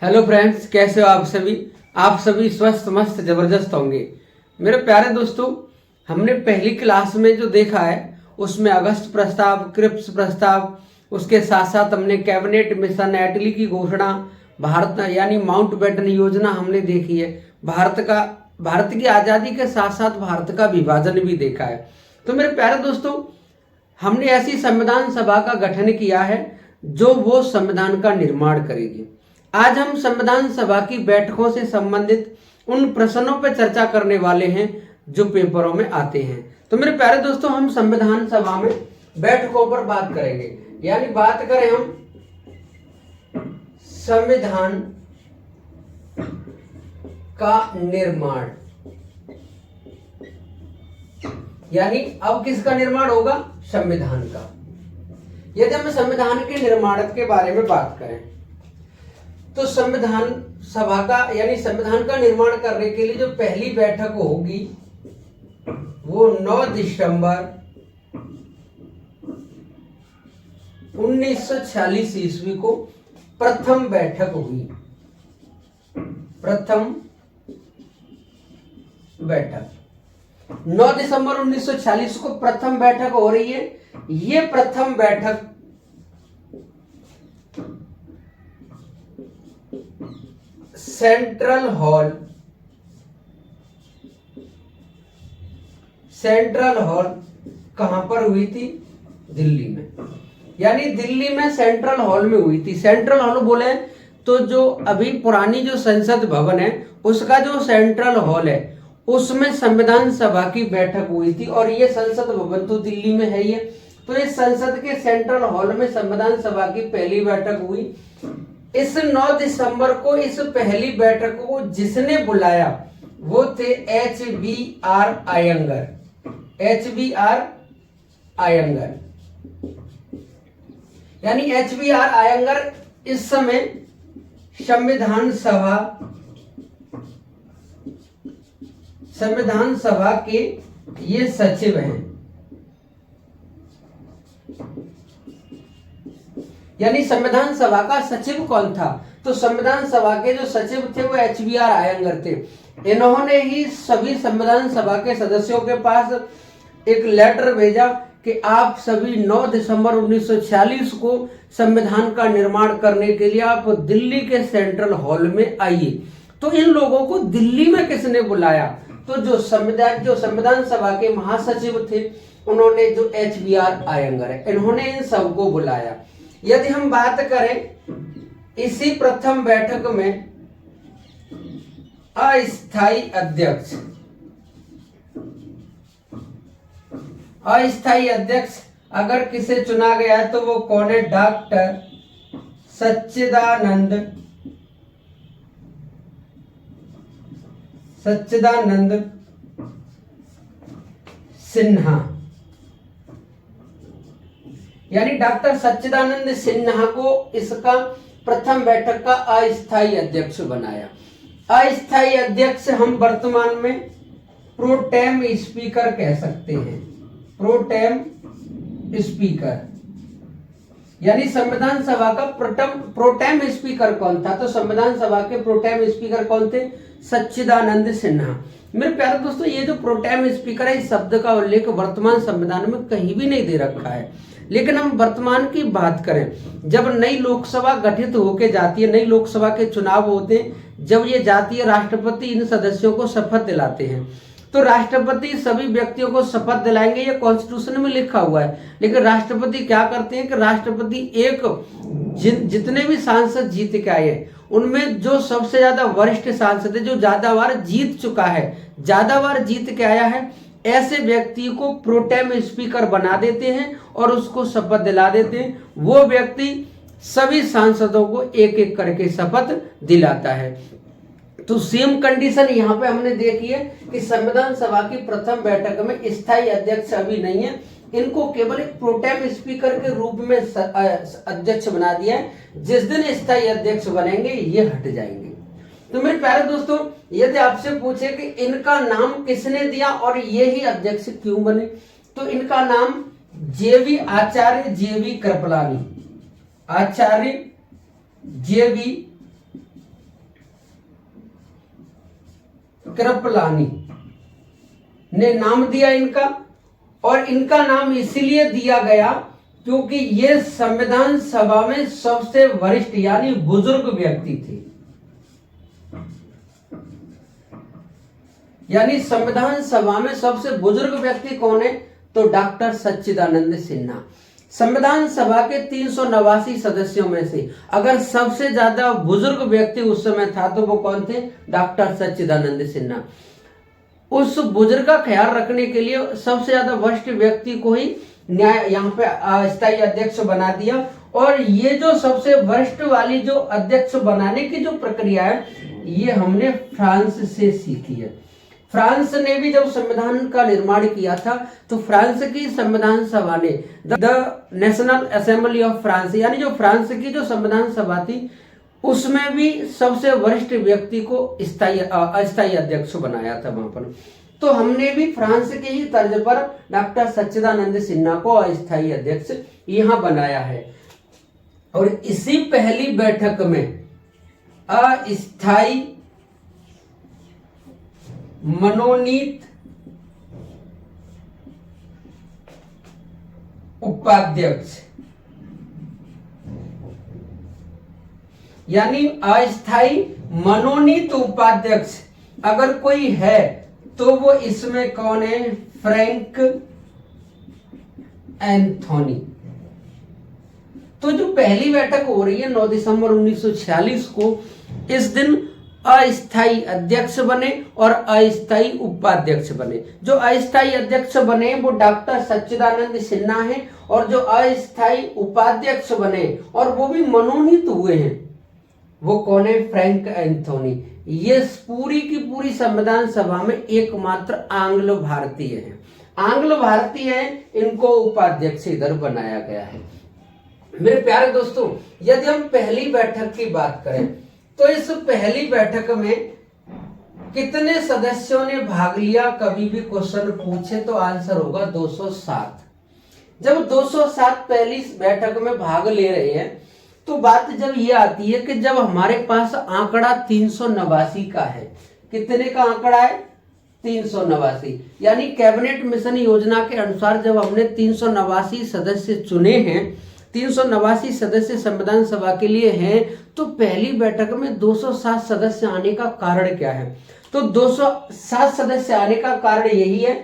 Hello friends, कैसे हो आप सभी स्वस्थ मस्त जबरदस्त होंगे। मेरे प्यारे दोस्तों, हमने पहली क्लास में जो देखा है उसमें अगस्त प्रस्ताव, क्रिप्स प्रस्ताव, उसके साथ साथ हमने कैबिनेट मिशन, एटली की घोषणा, भारत यानी माउंटबेटन योजना हमने देखी है। भारत की आज़ादी के साथ साथ भारत का विभाजन भी देखा है। तो मेरे प्यारे दोस्तों, हमने ऐसी संविधान सभा का गठन किया है जो वो संविधान का निर्माण करेगी। आज हम संविधान सभा की बैठकों से संबंधित उन प्रश्नों पर चर्चा करने वाले हैं जो पेपरों में आते हैं। तो मेरे प्यारे दोस्तों, हम संविधान सभा में बैठकों पर बात करेंगे, यानी बात करें हम संविधान का निर्माण, यानी अब किसका निर्माण होगा? संविधान का। यदि हम संविधान के निर्माण के बारे में बात करें तो संविधान सभा का यानी संविधान का निर्माण करने के लिए जो पहली बैठक होगी वो 9 दिसंबर 1946 ईस्वी को प्रथम बैठक हुई। प्रथम बैठक 9 दिसंबर 1946 को प्रथम बैठक हो रही है। ये प्रथम बैठक सेंट्रल हॉल कहां पर हुई थी? दिल्ली में, यानी दिल्ली में सेंट्रल हॉल में हुई थी। सेंट्रल हॉल बोले तो जो अभी पुरानी जो संसद भवन है उसका जो सेंट्रल हॉल है उसमें संविधान सभा की बैठक हुई थी, और ये संसद भवन तो दिल्ली में है। ये तो इस संसद के सेंट्रल हॉल में संविधान सभा की पहली बैठक हुई। इस 9 दिसंबर को इस पहली बैठक को जिसने बुलाया वो थे HBR अयंगर। HBR अयंगर, यानी HBR अयंगर इस समय संविधान सभा के ये सचिव हैं। यानी संविधान सभा का सचिव कौन था? तो संविधान सभा के जो सचिव थे वो HBR अयंगर थे। इन्होंने ही सभी संविधान सभा के सदस्यों के पास एक लेटर भेजा कि आप सभी 9 दिसंबर 1946 को संविधान का निर्माण करने के लिए आप दिल्ली के सेंट्रल हॉल में आइए। तो इन लोगों को दिल्ली में किसने बुलाया? तो जो संविधान सभा के महासचिव थे उन्होंने, जो HBR अयंगर है, इन्होंने इन सबको बुलाया। यदि हम बात करें इसी प्रथम बैठक में अस्थायी अध्यक्ष अगर किसे चुना गया है तो वो कौन है? डॉक्टर सच्चिदानंद सिन्हा, यानी डॉक्टर सच्चिदानंद सिन्हा को इसका प्रथम बैठक का अस्थायी अध्यक्ष बनाया। अस्थायी अध्यक्ष हम वर्तमान में प्रोटेम स्पीकर कह सकते हैं। प्रोटेम स्पीकर, यानी संविधान सभा का प्रोटेम स्पीकर कौन था? तो संविधान सभा के प्रोटेम स्पीकर कौन थे? सच्चिदानंद सिन्हा। मेरे प्यारे दोस्तों, ये जो प्रोटेम स्पीकर है, इस शब्द का उल्लेख वर्तमान संविधान में कहीं भी नहीं दे रखा है। लेकिन हम वर्तमान की बात करें, जब नई लोकसभा गठित होके जाती है, नई लोकसभा के चुनाव होते हैं, जब ये जाती है, राष्ट्रपति इन सदस्यों को शपथ दिलाते हैं। तो राष्ट्रपति सभी व्यक्तियों को शपथ दिलाएंगे, ये कॉन्स्टिट्यूशन में लिखा हुआ है। लेकिन राष्ट्रपति क्या करते हैं कि राष्ट्रपति जितने भी सांसद जीत के आए हैं उनमें जो सबसे ज्यादा वरिष्ठ सांसद है, जो ज्यादा बार जीत चुका है, ज्यादा बार जीत के आया है, ऐसे व्यक्ति को प्रोटेम स्पीकर बना देते हैं और उसको शपथ दिला देते हैं। वो व्यक्ति सभी सांसदों को एक एक करके शपथ दिलाता है। तो सेम कंडीशन यहाँ पे हमने देखी है कि संविधान सभा की प्रथम बैठक में स्थायी अध्यक्ष अभी नहीं है, इनको केवल एक प्रोटेम स्पीकर के रूप में अध्यक्ष बना दिया है। जिस दिन स्थायी अध्यक्ष बनेंगे ये हट जाएंगे। तो मेरे प्यारे दोस्तों, यदि आपसे पूछे कि इनका नाम किसने दिया और ये ही अध्यक्ष क्यों बने, तो इनका नाम आचार्य जेवी कृपलानी, आचार्य जेवी कृपलानी ने नाम दिया इनका। और इनका नाम इसलिए दिया गया क्योंकि ये संविधान सभा में सबसे वरिष्ठ यानी बुजुर्ग व्यक्ति थे। यानी संविधान सभा में सबसे बुजुर्ग व्यक्ति कौन है? तो डॉक्टर सच्चिदानंद सिन्हा। संविधान सभा के 389 सदस्यों में से अगर सबसे ज्यादा बुजुर्ग व्यक्ति उस समय था तो वो कौन थे? डॉक्टर सच्चिदानंद सिन्हा। उस बुजुर्ग का ख्याल रखने के लिए सबसे ज्यादा वरिष्ठ व्यक्ति को ही न्याय यहाँ पे अस्थायी अध्यक्ष बना दिया। और ये जो सबसे वरिष्ठ वाली जो अध्यक्ष बनाने की जो प्रक्रिया है ये हमने फ्रांस से सीखी है। फ्रांस ने भी जब संविधान का निर्माण किया था तो फ्रांस की संविधान सभा ने the national assembly of France यानी जो फ्रांस की जो संविधान सभा थी उसमें भी सबसे वरिष्ठ व्यक्ति को अस्थायी अध्यक्ष बनाया था वहां पर। तो हमने भी फ्रांस के ही तर्ज पर डॉक्टर सच्चिदानंद सिन्हा को अस्थायी अध्यक्ष यहां बनाया है। और इसी पहली बैठक में अस्थायी मनोनीत उपाध्यक्ष यानी अस्थायी मनोनीत उपाध्यक्ष अगर कोई है तो वो इसमें कौन है? Frank Anthony. तो जो पहली बैठक हो रही है 9 दिसंबर 1946 को, इस दिन अस्थायी अध्यक्ष बने और अस्थायी उपाध्यक्ष बने। जो अस्थायी अध्यक्ष बने वो डॉक्टर सच्चिदानंद सिन्हा है और जो अस्थायी उपाध्यक्ष बने और वो भी मनोनीत हुए हैं वो कौन है? Frank Anthony. ये पूरी की पूरी संविधान सभा में एकमात्र आंग्ल भारतीय है। आंग्ल भारतीय है, इनको उपाध्यक्ष इधर बनाया गया है। मेरे प्यारे दोस्तों, यदि हम पहली बैठक की बात करें तो इस पहली बैठक में कितने सदस्यों ने भाग लिया? कभी भी क्वेश्चन पूछे तो आंसर होगा 207। जब 207 पहली बैठक में भाग ले रहे हैं तो बात जब ये आती है कि जब हमारे पास आंकड़ा 389 का है। कितने का आंकड़ा है? 389। यानी कैबिनेट मिशन योजना के अनुसार जब हमने 389 सदस्य चुने हैं, 389 सदस्य संविधान सभा के लिए हैं, तो पहली बैठक में 207 सदस्य आने का कारण क्या है? तो 207 सदस्य आने का कारण यही है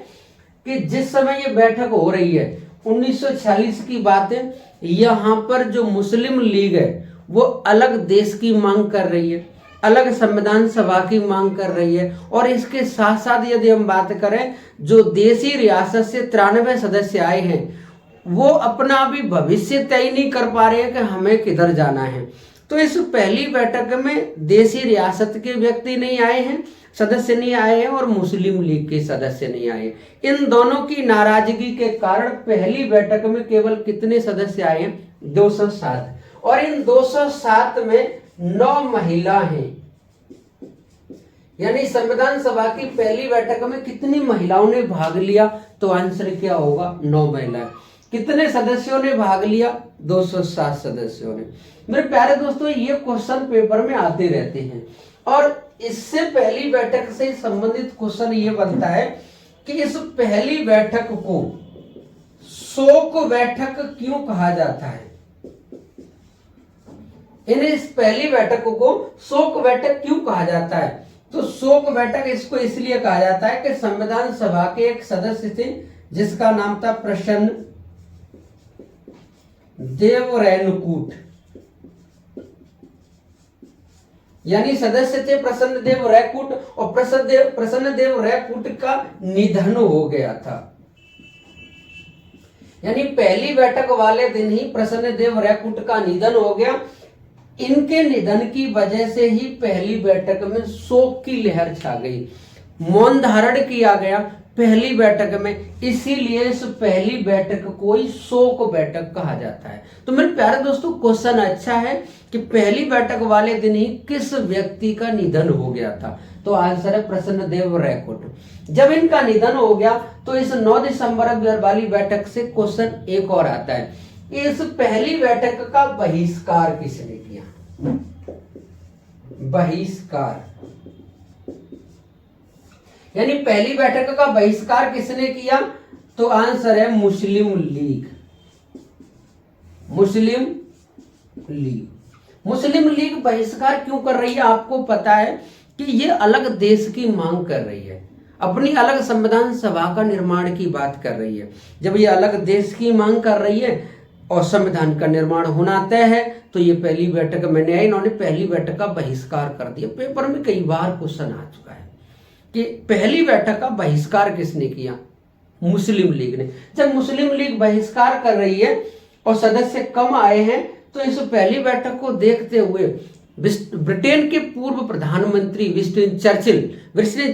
कि जिस समय ये बैठक हो रही है 1946 की बात है, यहाँ पर जो मुस्लिम लीग है वो अलग देश की मांग कर रही है, अलग संविधान सभा की मांग कर रही है। और इसके साथ साथ यदि हम बात करें जो देशी रियासत से 93 सदस्य आए हैं वो अपना अभी भविष्य तय नहीं कर पा रहे हैं कि हमें किधर जाना है। तो इस पहली बैठक में देशी रियासत के व्यक्ति नहीं आए हैं, सदस्य नहीं आए हैं और मुस्लिम लीग के सदस्य नहीं आए। इन दोनों की नाराजगी के कारण पहली बैठक में केवल कितने सदस्य आए हैं? 207। और इन 207 में 9 महिला हैं। यानी संविधान सभा की पहली बैठक में कितनी महिलाओं ने भाग लिया? तो आंसर क्या होगा? 9 महिलाएं। कितने सदस्यों ने भाग लिया? 207 सदस्यों ने। मेरे प्यारे दोस्तों, ये क्वेश्चन पेपर में आते रहते हैं और इससे पहली बैठक से संबंधित क्वेश्चन ये बनता है कि इस पहली बैठक को शोक बैठक क्यों कहा जाता है? इस पहली बैठक को शोक बैठक क्यों कहा जाता है? तो शोक बैठक इसको इसलिए कहा जाता है कि संविधान सभा के एक सदस्य थे जिसका नाम था प्रसन्न देव रैनकूट। यानी सदस्य थे प्रसन्न देव रैकूट और प्रसन्न देव रैकूट का निधन हो गया था। यानी पहली बैठक वाले दिन ही प्रसन्न देव रैकूट का निधन हो गया। इनके निधन की वजह से ही पहली बैठक में शोक की लहर छा गई, मौन धारण किया गया पहली बैठक में। इसीलिए इस पहली बैठक को ही शोक बैठक कहा जाता है। तो मेरे प्यारे दोस्तों, क्वेश्चन अच्छा है कि पहली बैठक वाले दिन ही किस व्यक्ति का निधन हो गया था? तो आंसर है प्रसन्न देव रैकूट। जब इनका निधन हो गया तो इस 9 दिसंबर वाली बैठक से क्वेश्चन एक और आता है, इस पहली बैठक का बहिष्कार किसने किया? बहिष्कार यानी पहली बैठक का बहिष्कार किसने किया? तो आंसर है मुस्लिम लीग। मुस्लिम लीग। मुस्लिम लीग बहिष्कार क्यों कर रही है? आपको पता है कि ये अलग देश की मांग कर रही है, अपनी अलग संविधान सभा का निर्माण की बात कर रही है। जब ये अलग देश की मांग कर रही है और संविधान का निर्माण होना तय है, तो ये पहली बैठक में नहीं आई, इन्होंने पहली बैठक का बहिष्कार कर दिया। पेपर में कई बार क्वेश्चन आ चुका है कि पहली बैठक का बहिष्कार किसने किया? मुस्लिम लीग ने। जब मुस्लिम लीग बहिष्कार कर रही है और सदस्य कम आए हैं, तो इस पहली बैठक को देखते हुए ब्रिटेन के पूर्व प्रधानमंत्री विंस्टन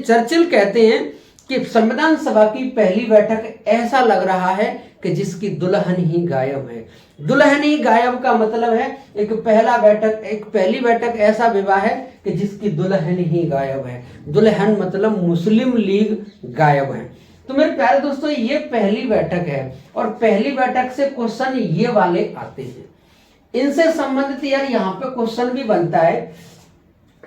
चर्चिल कहते हैं कि संविधान सभा की पहली बैठक ऐसा लग रहा है कि जिसकी दुल्हन ही गायब है। दुल्हन ही गायब का मतलब है एक पहली बैठक ऐसा विवाह है कि जिसकी दुल्हन ही गायब है। दुल्हन मतलब मुस्लिम लीग गायब है। तो मेरे प्यारे दोस्तों, ये पहली बैठक है और पहली बैठक से क्वेश्चन ये वाले आते हैं। इनसे संबंधित यार यहाँ पे क्वेश्चन भी बनता है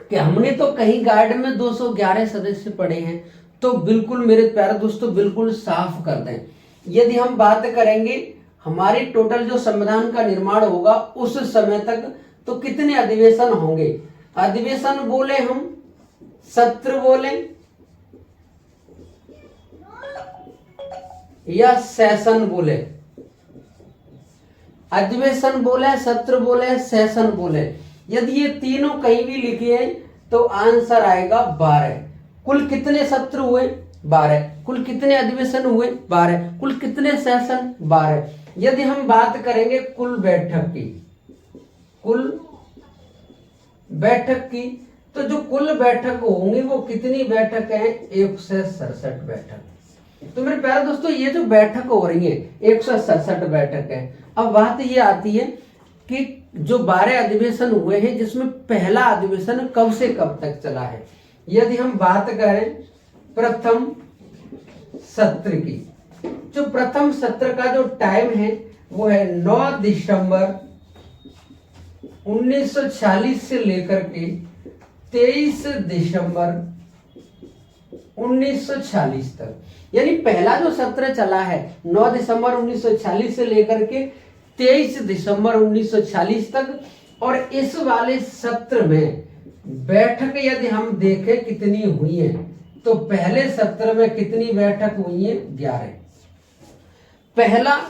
कि हमने तो कहीं गाइड में 211 सदस्य पढ़े हैं, तो बिल्कुल मेरे प्यारे दोस्तों बिल्कुल साफ कर दें। यदि हम बात करेंगे हमारी टोटल जो संविधान का निर्माण होगा उस समय तक, तो कितने अधिवेशन होंगे? अधिवेशन बोले हम, सत्र बोले या सेशन बोले? अधिवेशन बोले, सत्र बोले, सेशन बोले। यदि ये तीनों कहीं भी लिखे हैं तो आंसर आएगा 12। कुल कितने सत्र हुए? 12। कुल कितने अधिवेशन हुए? 12। कुल कितने सेशन? 12। यदि हम बात करेंगे कुल बैठक की, तो जो कुल बैठक होंगी वो कितनी बैठक है? 167 बैठक। तो मेरे प्यारे दोस्तों, ये जो बैठक हो रही है 167 बैठक है। अब बात ये आती है कि जो 12 अधिवेशन हुए हैं, जिसमें पहला अधिवेशन कब से कब तक चला है। यदि हम बात करें प्रथम सत्र की, जो प्रथम सत्र का जो टाइम है वो है 9 दिसंबर 1946 से लेकर के 23 दिसंबर 1946 तक। यानी पहला जो सत्र चला है 9 दिसंबर 1946 से लेकर के 23 दिसंबर 1946 तक। और इस वाले सत्र में बैठक यदि हम देखें कितनी हुई है, तो पहले सत्र में कितनी बैठक हुई है? 11।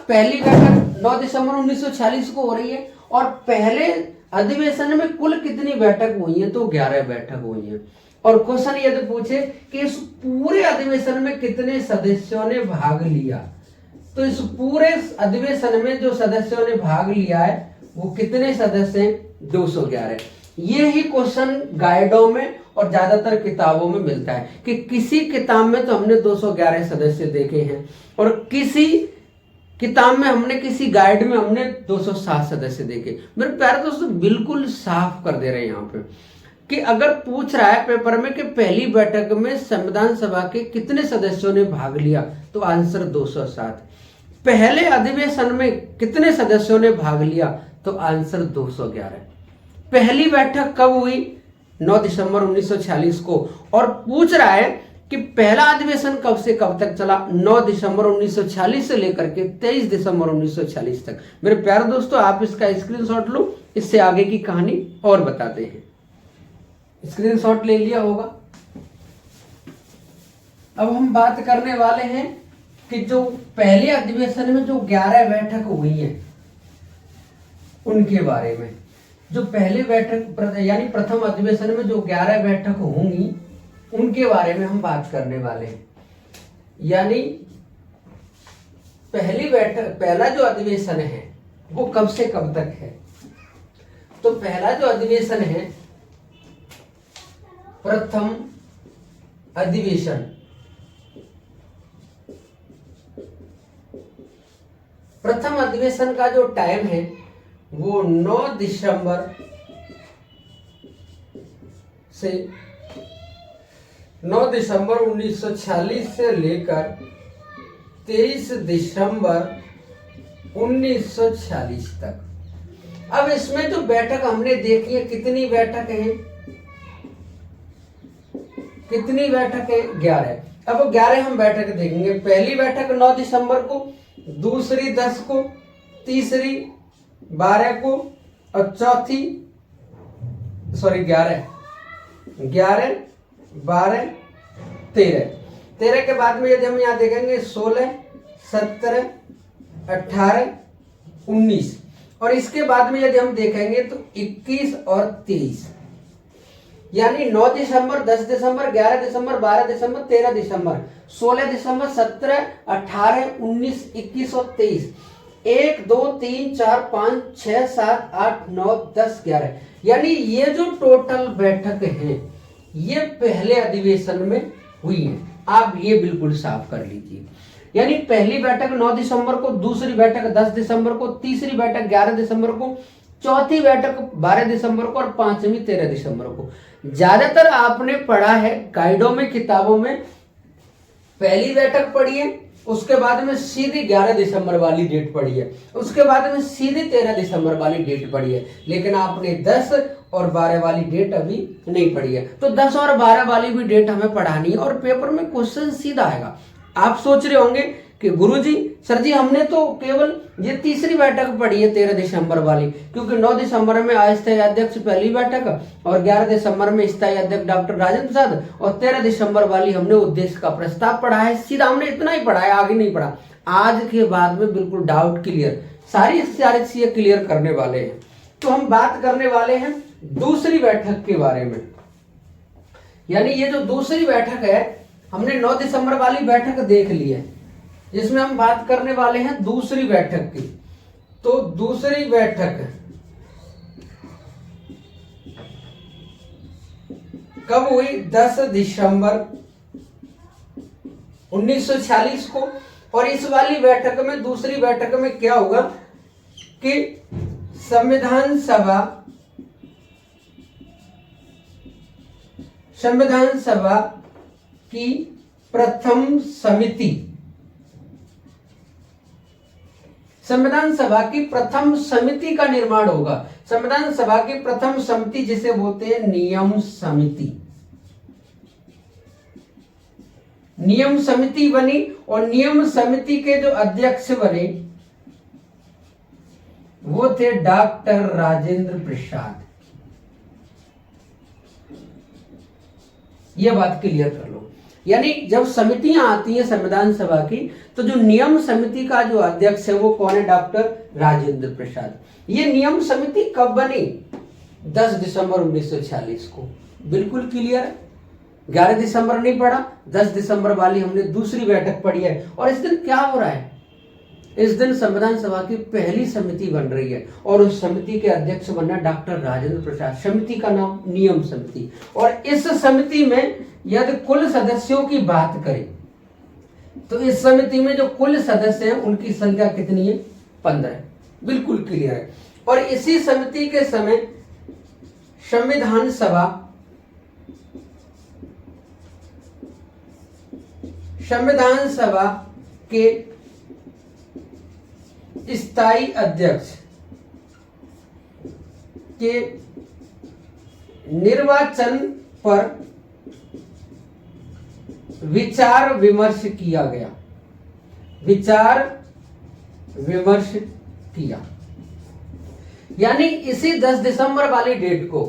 पहली बैठक 9 दिसंबर 1946 को हो रही है और पहले अधिवेशन में कुल कितनी बैठक हुई है? तो 11 बैठक हुई है। और क्वेश्चन यदि पूछे कि इस पूरे अधिवेशन में कितने सदस्यों ने भाग लिया, तो इस पूरे अधिवेशन में जो सदस्यों ने भाग लिया है वो कितने सदस्य हैं? 211। ये ही क्वेश्चन गाइडों में और ज्यादातर किताबों में मिलता है कि किसी किताब में तो हमने 211 सदस्य देखे हैं और किसी किताब में हमने, किसी गाइड में हमने 207 सदस्य देखे। मेरे प्यारे दोस्तों बिल्कुल साफ कर दे रहे हैं यहाँ पे कि अगर पूछ रहा है पेपर में कि पहली बैठक में संविधान सभा के कितने सदस्यों ने भाग लिया, तो आंसर 207। पहले अधिवेशन में कितने सदस्यों ने भाग लिया, तो आंसर 211। पहली बैठक कब हुई? 9 दिसंबर 1946 को। और पूछ रहा है कि पहला अधिवेशन कब से कब तक चला? 9 दिसंबर 1946 से लेकर के 23 दिसंबर 1946 तक। मेरे प्यारे दोस्तों, आप इसका स्क्रीनशॉट लो, इससे आगे की कहानी और बताते हैं। स्क्रीनशॉट ले लिया होगा। अब हम बात करने वाले हैं कि जो पहले अधिवेशन में जो 11 बैठक हुई है उनके बारे में। जो पहले बैठक यानी प्रथम अधिवेशन में जो 11 बैठक होंगी उनके बारे में हम बात करने वाले हैं। यानी पहला जो अधिवेशन है वो कब से कब तक है? तो पहला जो अधिवेशन है, प्रथम अधिवेशन, प्रथम अधिवेशन का जो टाइम है वो 9 दिसंबर से 9 दिसंबर 1946 से लेकर 23 दिसंबर 1946 तक। अब इसमें जो बैठक हमने देखी है, कितनी बैठक है? कितनी बैठक है? 11। अब 11 हम बैठक देखेंगे। पहली बैठक 9 दिसंबर को, दूसरी 10 को, तीसरी 12 को और चौथी 11, 12, 13 के बाद में यदि हम यहाँ देखेंगे 16, 17, 18, 19 और इसके बाद में यदि हम देखेंगे तो 21 और 23, यानी 9 दिसंबर, 10 दिसंबर, 11 दिसंबर, 12 दिसंबर, 13 दिसंबर, 16 दिसंबर, 17, 18, 19, 21 और 23, 1, 2, 3, 4, 5, 6, 7, 8, 9, 10, 11, यानी ये जो टोटल बैठक है ये पहले अधिवेशन में हुई है। आप ये बिल्कुल साफ कर लीजिए। यानी पहली बैठक 9 दिसंबर को, दूसरी बैठक 10 दिसंबर को, तीसरी बैठक 11 दिसंबर को, चौथी बैठक 12 दिसंबर को और पांचवी 13 दिसंबर को। ज्यादातर आपने पढ़ा है गाइडों में, किताबों में पहली बैठक पढ़ी है, उसके बाद में सीधी 11 दिसंबर वाली डेट पढ़ी है, उसके बाद में सीधी 13 दिसंबर वाली डेट पढ़ी है, लेकिन आपने 10 और 12 वाली डेट अभी नहीं पढ़ी है। तो 10 और 12 वाली भी डेट हमें पढ़ानी है और पेपर में क्वेश्चन सीधा आएगा। आप सोच रहे होंगे कि गुरुजी, सर जी हमने तो केवल ये तीसरी बैठक पढ़ी है 13 दिसंबर वाली, क्योंकि 9 दिसंबर में अस्थायी अध्यक्ष पहली बैठक और 11 दिसंबर में स्थायी अध्यक्ष डॉक्टर राजेंद्र प्रसाद और 13 दिसंबर वाली हमने उद्देश्य का प्रस्ताव पढ़ा है। सीधा हमने इतना ही पढ़ा है, आगे नहीं पढ़ा। आज के बाद में बिल्कुल डाउट क्लियर, सारी चीजें क्लियर करने वाले हैं। तो हम बात करने वाले हैं दूसरी बैठक के बारे में। यानी ये जो दूसरी बैठक है, हमने 9 दिसंबर वाली बैठक देख ली है, जिसमें हम बात करने वाले हैं दूसरी बैठक की। तो दूसरी बैठक कब हुई? 10 दिसंबर 1946 को। और इस वाली बैठक में, दूसरी बैठक में क्या होगा कि संविधान सभा की प्रथम समिति, संविधान सभा की प्रथम समिति का निर्माण होगा। संविधान सभा की प्रथम समिति जिसे बोलते हैं नियम समिति। नियम समिति बनी और नियम समिति के जो अध्यक्ष बने वो थे डॉक्टर राजेंद्र प्रसाद। यह बात क्लियर कर लो। यानी जब समितियां आती हैं संविधान सभा की, तो जो नियम समिति का जो अध्यक्ष है वो कौन है? डॉक्टर राजेंद्र प्रसाद। ये नियम समिति कब बनी? 10 दिसंबर 1946 को। बिल्कुल क्लियर है। 11 दिसंबर नहीं पढ़ा, 10 दिसंबर वाली हमने दूसरी बैठक पढ़ी है। और इस दिन क्या हो रहा है? इस दिन संविधान सभा की पहली समिति बन रही है और उस समिति के अध्यक्ष बनना डॉक्टर राजेंद्र प्रसाद। समिति का नाम नियम समिति। और इस समिति में यदि कुल सदस्यों की बात करें तो इस समिति में जो कुल सदस्य हैं उनकी संख्या कितनी है? 15। बिल्कुल क्लियर है। और इसी समिति के समय संविधान सभा के स्थायी अध्यक्ष के निर्वाचन पर विचार विमर्श किया गया। विचार विमर्श किया, यानी इसी 10 दिसंबर वाली डेट को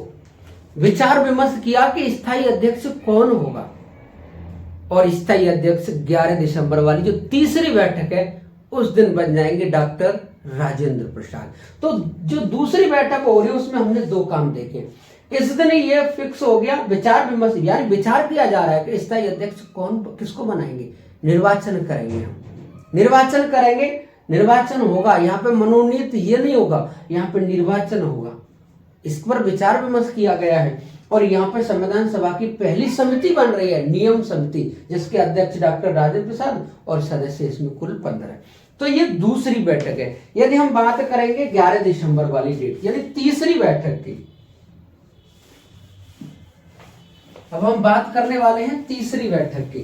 विचार विमर्श किया कि स्थायी अध्यक्ष कौन होगा। और स्थायी अध्यक्ष 11 दिसंबर वाली जो तीसरी बैठक है उस दिन बन जाएंगे डॉक्टर राजेंद्र प्रसाद। तो जो दूसरी बैठक हो रही है उसमें हमने 2 काम देखे। इस दिन ये फिक्स हो गया विचार विमर्श, यानी विचार किया जा रहा है कि स्थायी अध्यक्ष कौन, किसको बनाएंगे? निर्वाचन करेंगे हम, निर्वाचन करेंगे, निर्वाचन होगा। यहाँ पे मनोनीत ये नहीं होगा, यहाँ पे निर्वाचन होगा। इस पर विचार विमर्श किया गया है। और यहाँ पे संविधान सभा की पहली समिति बन रही है, नियम समिति, जिसके अध्यक्ष डॉक्टर राजेंद्र प्रसाद और सदस्य इसमें कुल 15 है। तो ये दूसरी बैठक है। यदि हम बात करेंगे 11 दिसंबर वाली डेट, यानी तीसरी बैठक की, अब हम बात करने वाले हैं तीसरी बैठक की।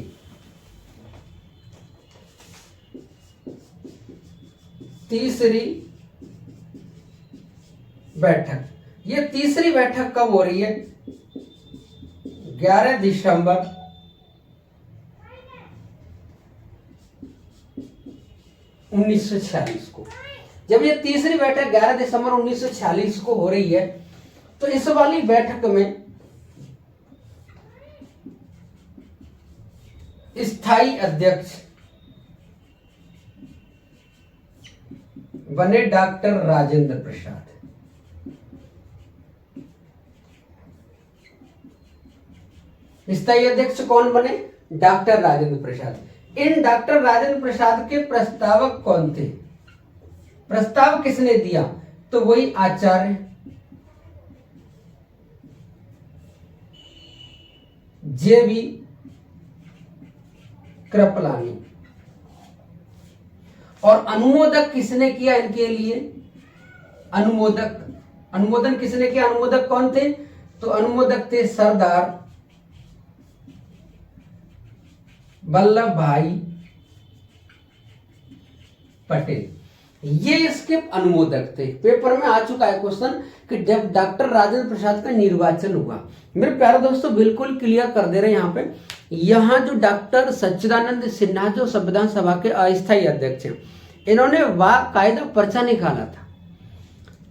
तीसरी बैठक, ये तीसरी बैठक कब हो रही है? 11 दिसंबर 1946 को। जब ये तीसरी बैठक 11 दिसंबर 1946 को हो रही है, तो इस वाली बैठक में स्थायी अध्यक्ष बने डॉक्टर राजेंद्र प्रसाद। स्थायी अध्यक्ष कौन बने? Doctor Rajendra Prasad. In doctor Rajendra Prasad के प्रस्तावक कौन थे? प्रस्ताव किसने दिया? तो वही आचार्य जे.बी. कृपलानी। और अनुमोदक किसने किया इनके लिए? अनुमोदन किसने किया? अनुमोदक कौन थे? तो अनुमोदक थे सरदार वल्लभ भाई पटेल। ये इसके अनुमोदक थे। पेपर में आ चुका है क्वेश्चन कि जब डॉक्टर राजेंद्र प्रसाद का निर्वाचन हुआ, मेरे प्यारे दोस्तों बिल्कुल क्लियर कर दे रहे हैं यहाँ पे, यहाँ जो डॉक्टर सच्चिदानंद सिन्हा जो संविधान सभा के अस्थायी अध्यक्ष हैं, इन्होंने कायदा पर्चा निकाला था,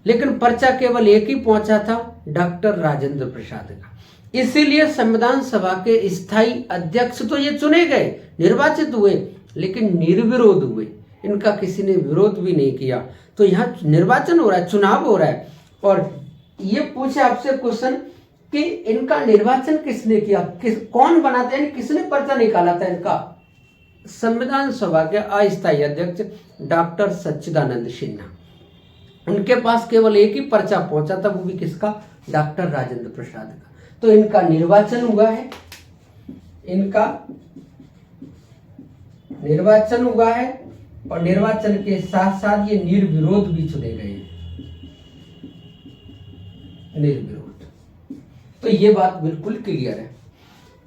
लेकिन पर्चा केवल एक ही पहुंचा था, डॉक्टर राजेंद्र प्रसाद का। इसीलिए संविधान सभा के स्थायी अध्यक्ष तो ये चुने गए, निर्वाचित हुए, लेकिन निर्विरोध हुए। इनका किसी ने विरोध भी नहीं किया। तो यहाँ निर्वाचन हो रहा है, चुनाव हो रहा है, और ये पूछे आपसे क्वेश्चन कि इनका निर्वाचन किसने किया, कौन बनाते हैं, किसने पर्चा निकाला था इनका? संविधान सभा के अस्थायी अध्यक्ष डॉक्टर सच्चिदानंद सिन्हा। उनके पास केवल एक ही पर्चा पहुंचा था, वो भी किसका? डॉक्टर राजेंद्र प्रसाद का। तो इनका निर्वाचन हुआ है, इनका निर्वाचन हुआ है, और निर्वाचन के साथ साथ ये निर्विरोध भी चुने गए हैं, निर्विरोध। तो ये बात बिल्कुल क्लियर है।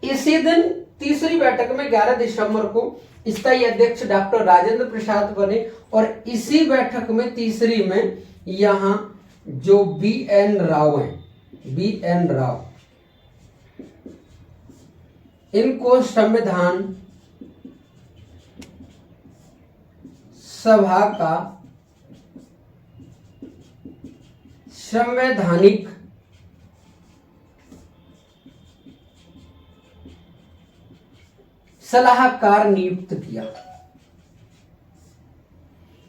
इसी दिन तीसरी बैठक में 11 दिसंबर को स्थायी अध्यक्ष डॉक्टर राजेंद्र प्रसाद बने, और इसी बैठक में तीसरी में यहां जो बी.एन. राव हैं, बी.एन. राव, इनको संविधान सभा का संवैधानिक सलाहकार नियुक्त किया।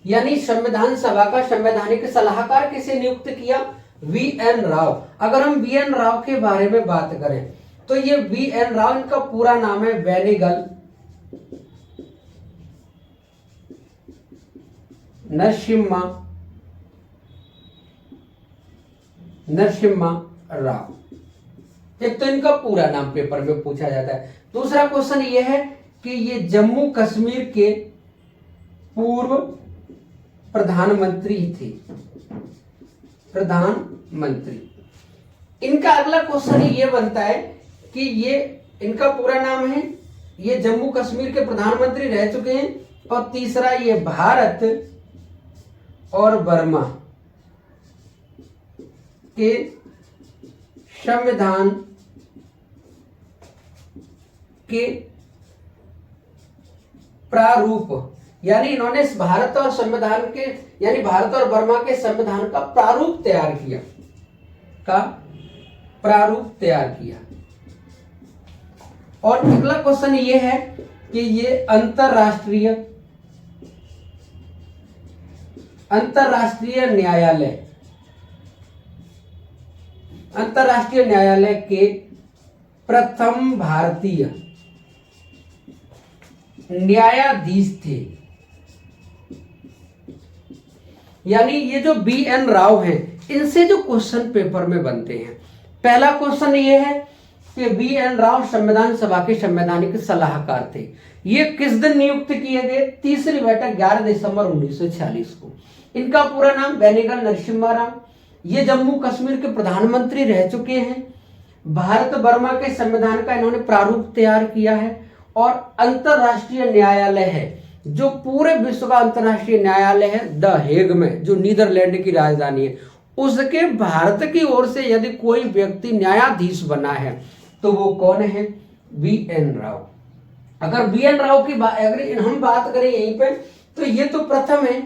यानी संविधान सभा का संवैधानिक सलाहकार किसे नियुक्त किया? वी.एन. राव। अगर हम वी.एन. राव के बारे में बात करें तो ये वी.एन. राव, इनका पूरा नाम है बेनेगल नरसिम्हा राव। एक तो इनका पूरा नाम पेपर में पूछा जाता है। दूसरा क्वेश्चन ये है कि ये जम्मू कश्मीर के पूर्व प्रधानमंत्री थे, प्रधानमंत्री। इनका अगला क्वेश्चन ये बनता है कि ये इनका पूरा नाम है, ये जम्मू कश्मीर के प्रधानमंत्री रह चुके हैं, और तीसरा ये भारत और बर्मा के संविधान के प्रारूप, यानी इन्होंने भारत और संविधान के, यानी भारत और बर्मा के संविधान का प्रारूप तैयार किया, का प्रारूप तैयार किया। और अगला क्वेश्चन ये है कि ये अंतरराष्ट्रीय न्यायालय के प्रथम भारतीय न्यायाधीश थे। यानी ये जो बी.एन. राव हैं, इनसे जो क्वेश्चन पेपर में बनते हैं, पहला क्वेश्चन ये है कि बी.एन. राव संविधान सभा के संवैधानिक सलाहकार थे। ये किस दिन नियुक्त किए गए? तीसरी बैठक 11 दिसंबर 1946 को। इनका पूरा नाम बेनेगल नरसिम्हा राव। ये जम्मू कश्मीर के प्रधानमंत्री रह चुके हैं। भारत बर्मा के संविधान का इन्होंने प्रारूप तैयार किया है, और अंतरराष्ट्रीय न्यायालय है, जो पूरे विश्व का अंतरराष्ट्रीय न्यायालय है द हेग में, जो नीदरलैंड की राजधानी है, उसके भारत की ओर से यदि कोई व्यक्ति न्यायाधीश बना है तो वो कौन है? बी.एन. राव। अगर बी.एन. राव की अगर हम बात करें यहीं पे, तो ये तो प्रथम है।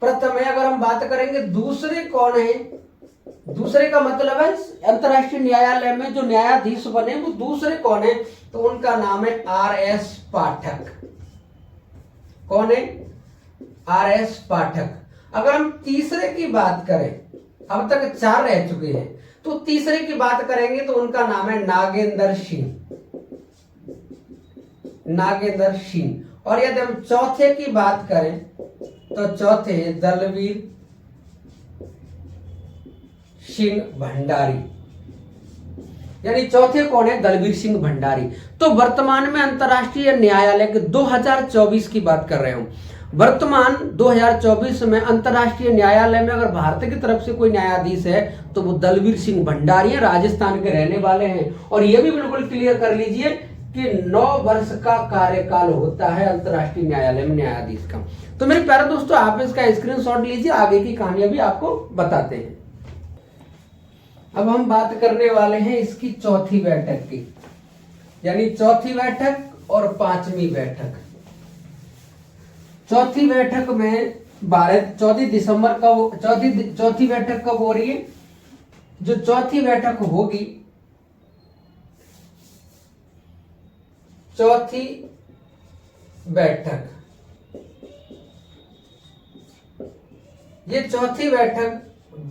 अगर हम बात करेंगे दूसरे कौन है, दूसरे का मतलब है अंतर्राष्ट्रीय न्यायालय में जो न्यायाधीश बने वो दूसरे कौन है, तो उनका नाम है आर.एस. पाठक। कौन है? आर.एस. पाठक। अगर हम तीसरे की बात करें, अब तक 4 रह चुके हैं, तो तीसरे की बात करेंगे तो उनका नाम है नागेंद्र सिंह। नागेंद्र सिंह। और यदि हम चौथे की बात करें तो चौथे दलवीर सिंह भंडारी। यानी चौथे कौन है? दलवीर सिंह भंडारी। तो वर्तमान में अंतर्राष्ट्रीय न्यायालय के 2024 की बात कर रहे हूं। वर्तमान 2024 में अंतर्राष्ट्रीय न्यायालय में अगर भारत की तरफ से कोई न्यायाधीश है तो वो दलवीर सिंह भंडारी है, राजस्थान के रहने वाले हैं। और ये भी बिल्कुल क्लियर कर लीजिए कि 9 वर्ष का कार्यकाल होता है अंतर्राष्ट्रीय न्यायालय में न्यायाधीश का। तो मेरे प्यारे दोस्तों, आप इसका स्क्रीनशॉट लीजिए, आगे की कहानियां भी आपको बताते हैं। अब हम बात करने वाले हैं इसकी चौथी बैठक की, यानी चौथी बैठक और 5वीं बैठक। चौथी बैठक में 14 दिसंबर का चौथी बैठक कब हो रही है? जो चौथी बैठक होगी, चौथी बैठक, ये चौथी बैठक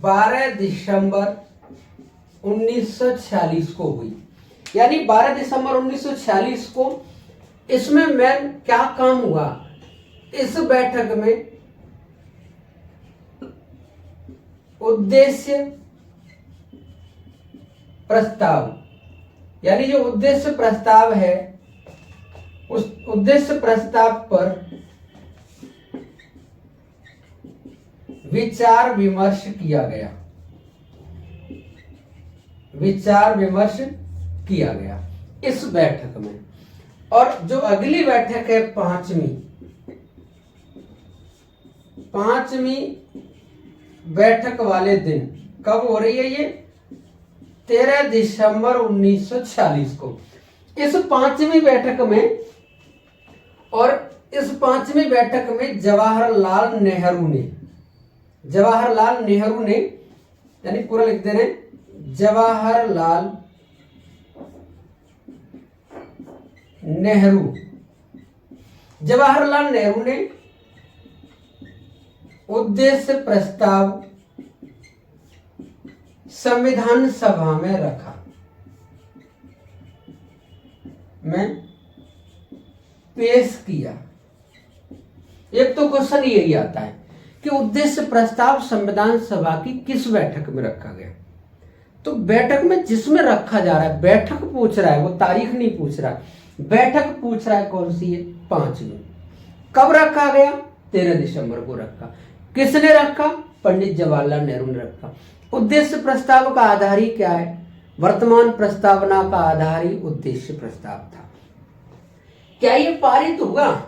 12 दिसंबर 1946 को हुई। यानी 12 दिसंबर 1946 को इसमें मेन क्या काम हुआ? इस बैठक में उद्देश्य प्रस्ताव, यानी जो उद्देश्य प्रस्ताव है उस उद्देश्य प्रस्ताव पर विचार विमर्श किया गया। विचार विमर्श किया गया इस बैठक में। और जो अगली बैठक है 5वीं बैठक वाले दिन कब हो रही है? ये 13 दिसंबर 1946 को। इस 5वीं बैठक में, और इस 5वीं बैठक में जवाहरलाल नेहरू ने, यानी पूरा लिख दे रहे हैं, जवाहरलाल नेहरू ने उद्देश्य प्रस्ताव संविधान सभा में रखा, में पेश किया। एक तो क्वेश्चन यही आता है कि उद्देश्य प्रस्ताव संविधान सभा की किस बैठक में रखा गया? तो बैठक में जिसमें रखा जा रहा है, बैठक पूछ रहा है, वो तारीख नहीं पूछ रहा है, बैठक पूछ रहा है कौन सी है? 5वीं। कब रखा गया? 13 दिसंबर को रखा। किसने रखा? पंडित जवाहरलाल नेहरू ने रखा। उद्देश्य प्रस्ताव का आधार ही क्या है? वर्तमान प्रस्तावना का आधार ही उद्देश्य प्रस्ताव था। क्या ये पारित हुआ?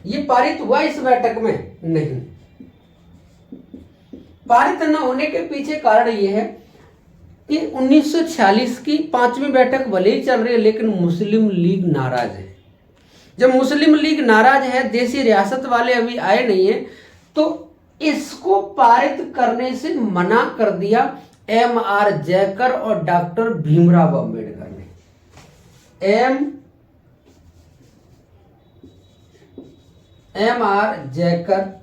ये पारित हुआ इस बैठक में? नहीं। पारित न होने के पीछे कारण यह है कि 1946 की 5वीं बैठक भले ही चल रही है, लेकिन मुस्लिम लीग नाराज है। जब मुस्लिम लीग नाराज है, देशी रियासत वाले अभी आए नहीं है, तो इसको पारित करने से मना कर दिया M.R. जयकर और डॉक्टर भीमराव अंबेडकर ने। M.R. जयकर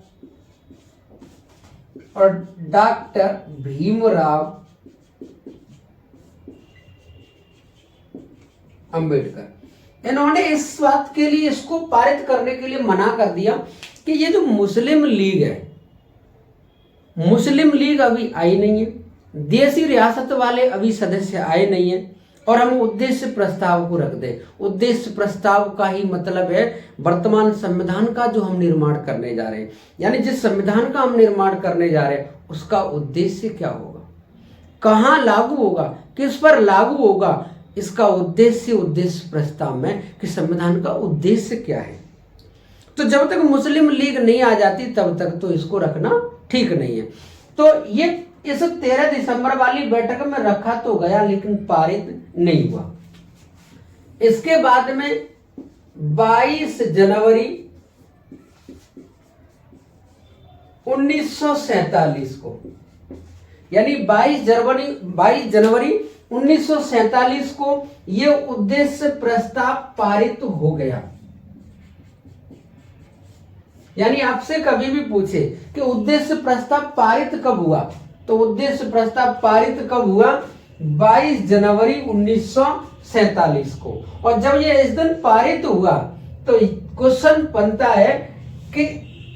और डॉक्टर भीमराव अंबेडकर, इन्होंने इस बात के लिए, इसको पारित करने के लिए मना कर दिया कि ये जो मुस्लिम लीग है, मुस्लिम लीग अभी आई नहीं है, देशी रियासत वाले अभी सदस्य आए नहीं है, और हम उद्देश्य प्रस्ताव को रख दें। उद्देश्य प्रस्ताव का ही मतलब है वर्तमान संविधान का जो हम निर्माण करने जा रहे हैं, यानी जिस संविधान का हम निर्माण करने जा रहे हैं उसका उद्देश्य क्या होगा, कहाँ लागू होगा, किस पर लागू होगा, इसका उद्देश्य प्रस्ताव में कि संविधान का उद्देश्य क्या है। तो जब तक मुस्लिम लीग नहीं आ जाती तब तक तो इसको रखना ठीक नहीं है। तो ये इस 13 दिसंबर वाली बैठक में रखा तो गया, लेकिन पारित नहीं हुआ। इसके बाद में 22 जनवरी 1947 को, यानी 22 जनवरी 1947 को ये उद्देश्य प्रस्ताव पारित हो गया। यानी आपसे कभी भी पूछे कि उद्देश्य प्रस्ताव पारित कब हुआ, तो उद्देश्य प्रस्ताव पारित कब हुआ? 22 जनवरी 1947 को। और जब ये इस दिन पारित हुआ तो क्वेश्चन बनता है कि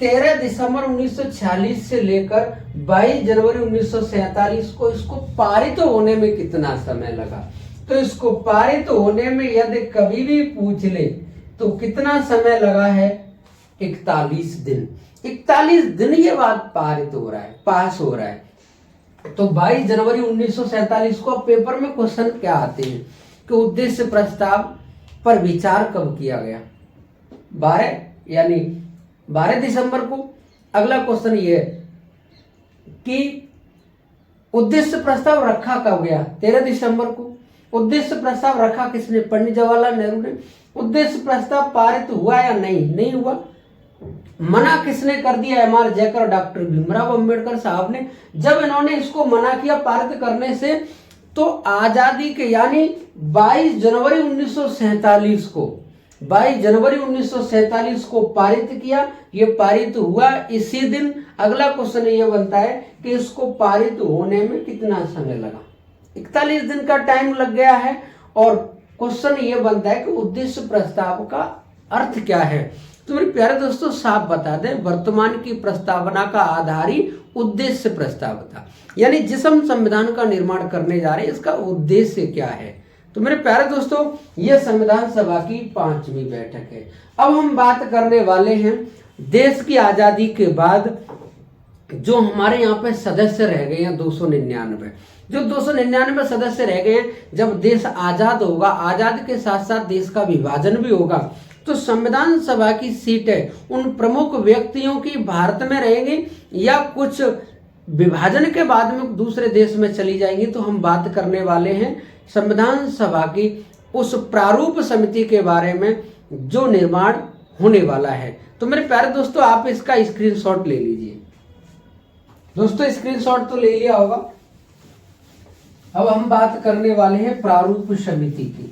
13 दिसंबर 1946 से लेकर 22 जनवरी 1947 को इसको पारित होने में कितना समय लगा। तो इसको पारित होने में यदि कभी भी पूछ ले तो कितना समय लगा है? 41 दिन। 41 दिन ये बात पारित हो रहा है, पास हो रहा है। तो 22 जनवरी 1947 को पेपर में क्वेश्चन क्या आते हैं कि उद्देश्य प्रस्ताव पर विचार कब किया गया? 12 दिसंबर को। अगला क्वेश्चन ये है कि उद्देश्य प्रस्ताव रखा कब गया? 13 दिसंबर को। उद्देश्य प्रस्ताव रखा किसने? पंडित जवाहरलाल नेहरू ने। उद्देश्य प्रस्ताव पारित हुआ या नहीं? नहीं हुआ। मना किसने कर दिया? एम.आर. जयकर और डॉक्टर भीमराव अंबेडकर साहब ने। जब इन्होंने इसको मना किया पारित करने से तो आजादी के यानी 22 जनवरी 1947 को 22 जनवरी 1947 को पारित किया। ये पारित हुआ इसी दिन। अगला क्वेश्चन ये बनता है कि इसको पारित होने में कितना समय लगा? 41 दिन का टाइम लग गया है। और क्वेश्चन ये बनता है कि उद्देश्य प्रस्ताव का अर्थ क्या है? तो मेरे प्यारे दोस्तों साफ बता दें, वर्तमान की प्रस्तावना का आधार ही उद्देश्य प्रस्ताव था। यानी जिस हम संविधान का निर्माण करने जा रहे हैं इसका उद्देश्य क्या है। तो मेरे प्यारे दोस्तों यह संविधान सभा की 5वीं बैठक है। अब हम बात करने वाले हैं देश की आजादी के बाद जो हमारे यहाँ पे सदस्य रह गए हैं 299। जो 299 सदस्य रह गए हैं, जब देश आजाद होगा, आजाद के साथ साथ देश का विभाजन भी होगा, तो संविधान सभा की सीटें उन प्रमुख व्यक्तियों की भारत में रहेंगी या कुछ विभाजन के बाद में दूसरे देश में चली जाएंगी। तो हम बात करने वाले हैं संविधान सभा की उस प्रारूप समिति के बारे में जो निर्माण होने वाला है। तो मेरे प्यारे दोस्तों आप इसका स्क्रीनशॉट ले लीजिए। दोस्तों स्क्रीनशॉट तो ले लिया होगा। अब हम बात करने वाले हैं प्रारूप समिति की।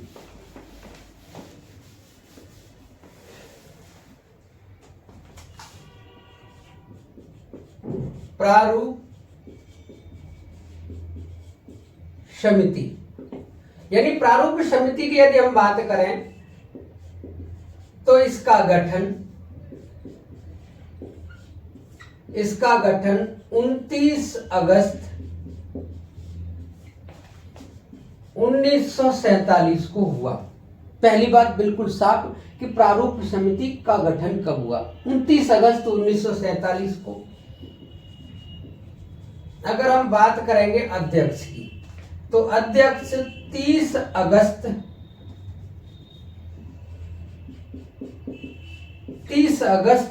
प्रारूप समिति यानी प्रारूप समिति की यदि हम बात करें तो इसका गठन 29 अगस्त 1947 को हुआ। पहली बात बिल्कुल साफ कि प्रारूप समिति का गठन कब हुआ? 29 अगस्त 1947 को। अगर हम बात करेंगे अध्यक्ष की तो अध्यक्ष 30 अगस्त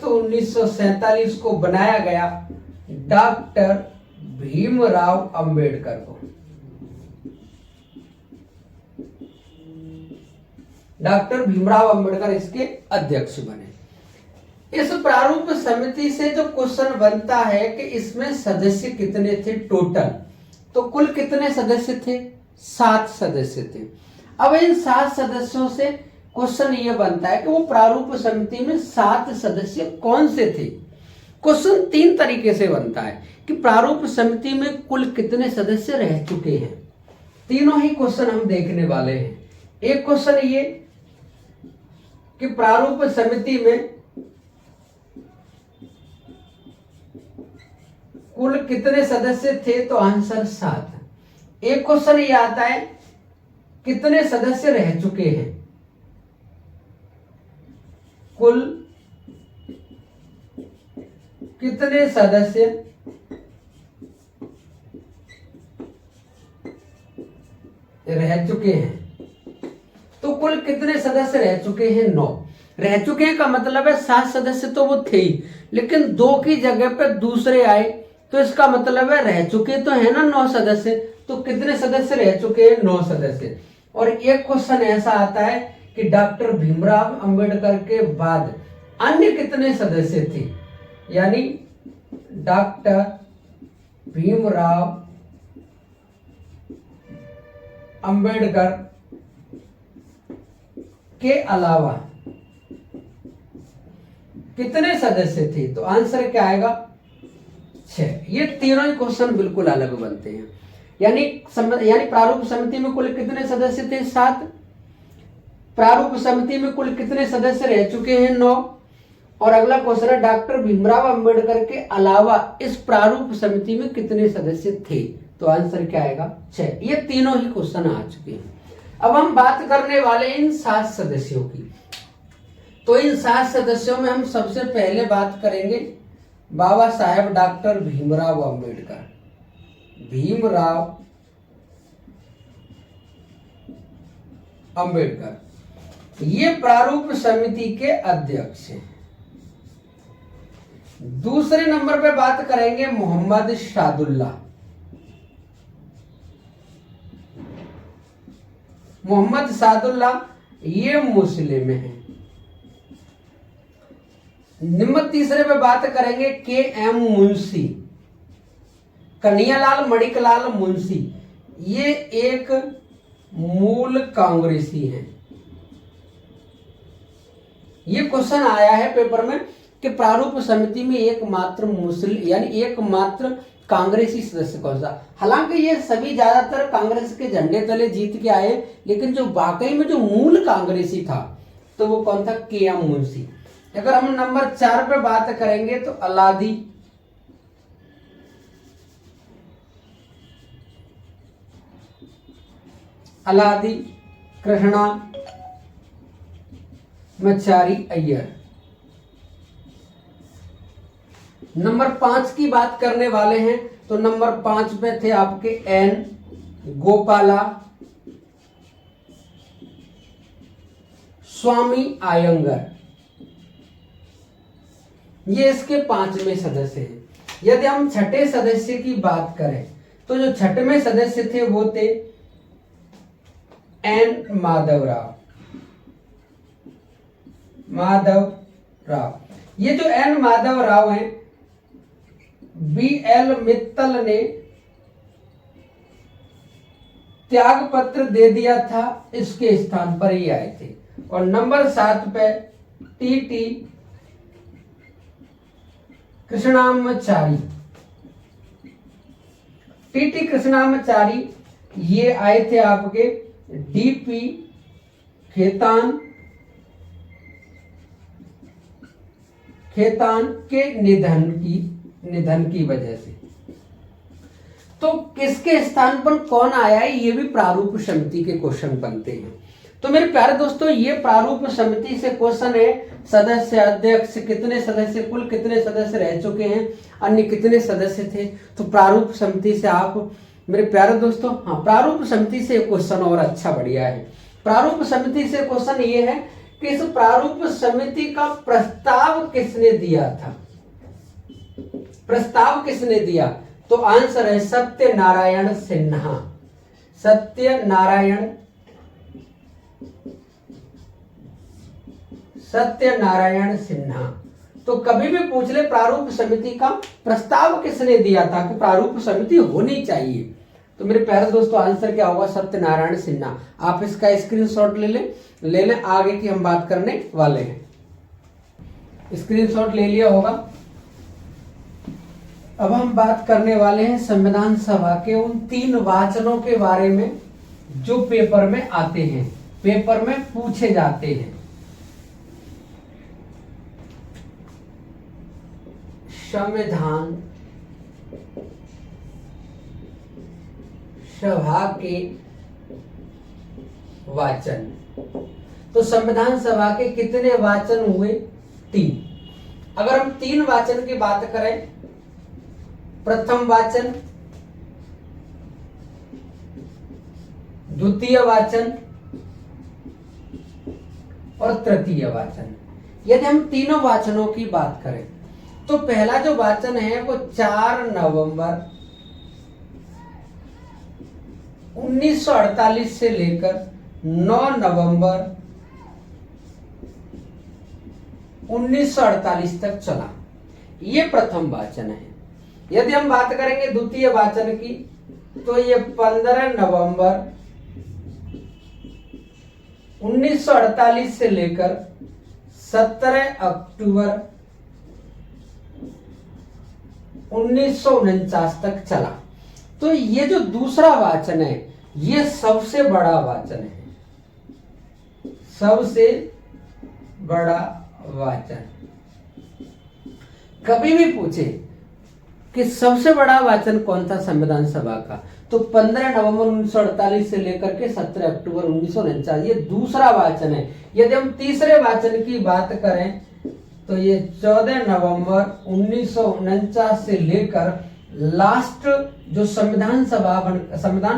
1947 को बनाया गया डॉक्टर भीमराव अंबेडकर को। डॉक्टर भीमराव अंबेडकर इसके अध्यक्ष बने। इस प्रारूप समिति से जो क्वेश्चन बनता है कि इसमें सदस्य कितने थे टोटल, तो कुल कितने सदस्य थे? 7 सदस्य थे। अब इन 7 सदस्यों से क्वेश्चन ये बनता है कि वो प्रारूप समिति में 7 सदस्य कौन से थे। क्वेश्चन 3 तरीके से बनता है कि प्रारूप समिति में कुल कितने सदस्य रह चुके हैं। तीनों ही क्वेश्चन हम देखने वाले हैं। एक क्वेश्चन ये कि प्रारूप समिति में कुल कितने सदस्य थे, तो आंसर 7। एक क्वेश्चन ये आता है कितने सदस्य रह चुके हैं, कुल कितने सदस्य रह चुके हैं। तो कुल कितने सदस्य रह चुके हैं? 9। रह चुके हैं का मतलब है 7 सदस्य तो वो थे ही, लेकिन 2 की जगह पर दूसरे आए, तो इसका मतलब है रह चुके तो है ना 9 सदस्य। तो कितने सदस्य रह चुके हैं? 9 सदस्य। और एक क्वेश्चन ऐसा आता है कि डॉक्टर भीमराव अंबेडकर के बाद अन्य कितने सदस्य थे। यानी डॉक्टर भीमराव अंबेडकर के अलावा कितने सदस्य थे, तो आंसर क्या आएगा 6। ये तीनों ही क्वेश्चन बिल्कुल अलग बनते हैं। यानी प्रारूप समिति में कुल कितने सदस्य थे 7। प्रारूप समिति में कुल कितने सदस्य रह चुके हैं 9। और अगला क्वेश्चन है डॉक्टर भीमराव अंबेडकर के अलावा इस प्रारूप समिति में कितने सदस्य थे, तो आंसर क्या आएगा 6। ये तीनों ही क्वेश्चन आ चुके हैं। अब हम बात करने वाले इन 7 सदस्यों की। तो इन 7 सदस्यों में हम सबसे पहले बात करेंगे बाबा साहेब डॉक्टर भीमराव अंबेडकर। भीमराव अंबेडकर ये प्रारूप समिति के अध्यक्ष हैं। दूसरे नंबर पे बात करेंगे मोहम्मद सादुल्लाह। मोहम्मद सादुल्लाह ये मुस्लिम हैं। नंबर तीसरे पे बात करेंगे के.एम. मुंशी, कन्हैयालाल मणिकलाल मुंशी, ये एक मूल कांग्रेसी हैं। ये क्वेश्चन आया है पेपर में कि प्रारूप समिति में एकमात्र मुस्लिम यानी एकमात्र कांग्रेसी सदस्य कौन सा। हालांकि ये सभी ज्यादातर कांग्रेस के झंडे तले जीत के आए, लेकिन जो वाकई में जो मूल कांग्रेसी था तो वो कौन था, के.एम. मुंशी। अगर हम नंबर 4 पे बात करेंगे तो अलादी कृष्णा मचारी अय्यर। नंबर 5 की बात करने वाले हैं तो नंबर 5 पे थे आपके एन गोपाला स्वामी अयंगर। ये इसके 5वें सदस्य हैं। यदि हम छठे सदस्य की बात करें तो जो छठवें सदस्य थे वो थे एन माधवराव। ये जो एन माधवराव हैं, बी.एल. मित्तल ने त्याग पत्र दे दिया था, इसके स्थान पर ही आए थे। और नंबर 7 पे टी.टी. कृष्णामाचारी। टी.टी. कृष्णामाचारी ये आए थे आपके डी.पी. खेतान के निधन की वजह से। तो किसके स्थान पर कौन आया है, ये भी प्रारूप समिति के क्वेश्चन बनते हैं। तो मेरे प्यारे दोस्तों, ये प्रारूप समिति से क्वेश्चन है सदस्य अध्यक्ष कितने सदस्य, कुल कितने सदस्य रह चुके हैं, अन्य कितने सदस्य थे। तो प्रारूप समिति से आप मेरे प्यारे दोस्तों, हाँ, प्रारूप समिति से क्वेश्चन और अच्छा बढ़िया है। प्रारूप समिति से क्वेश्चन ये है कि इस प्रारूप समिति का प्रस्ताव किसने दिया था। प्रस्ताव किसने दिया, तो आंसर है सत्यनारायण सिन्हा। सत्यनारायण सिन्हा। तो कभी भी पूछ ले प्रारूप समिति का प्रस्ताव किसने दिया था कि प्रारूप समिति होनी चाहिए, तो मेरे प्यारे दोस्तों आंसर क्या होगा, सत्यनारायण सिन्हा। आप इसका स्क्रीनशॉट ले लें, आगे की हम बात करने वाले हैं। स्क्रीनशॉट ले लिया होगा। अब हम बात करने वाले हैं संविधान सभा के उन 3 वाचनों के बारे में जो पेपर में आते हैं, पेपर में पूछे जाते हैं। संविधान सभा के वाचन। तो संविधान सभा के कितने वाचन हुए, 3। अगर हम 3 वाचन की बात करें, प्रथम वाचन, द्वितीय वाचन और तृतीय वाचन। यदि हम तीनों वाचनों की बात करें तो पहला जो वाचन है वो 4 नवंबर 1948 से लेकर 9 नवंबर 1948 तक चला। ये प्रथम वाचन है। यदि हम बात करेंगे द्वितीय वाचन की, तो ये 15 नवंबर 1948 से लेकर 17 अक्टूबर 1949 तक चला। तो ये जो दूसरा वाचन है, ये सबसे बड़ा वाचन है, सबसे बड़ा वाचन। कभी भी पूछे कि सबसे बड़ा वाचन कौन था संविधान सभा का, तो 15 नवंबर 1948 से लेकर के 17 अक्टूबर 1949 ये दूसरा वाचन है। यदि हम तीसरे वाचन की बात करें तो ये 14 नवंबर 1949 से लेकर लास्ट जो संविधान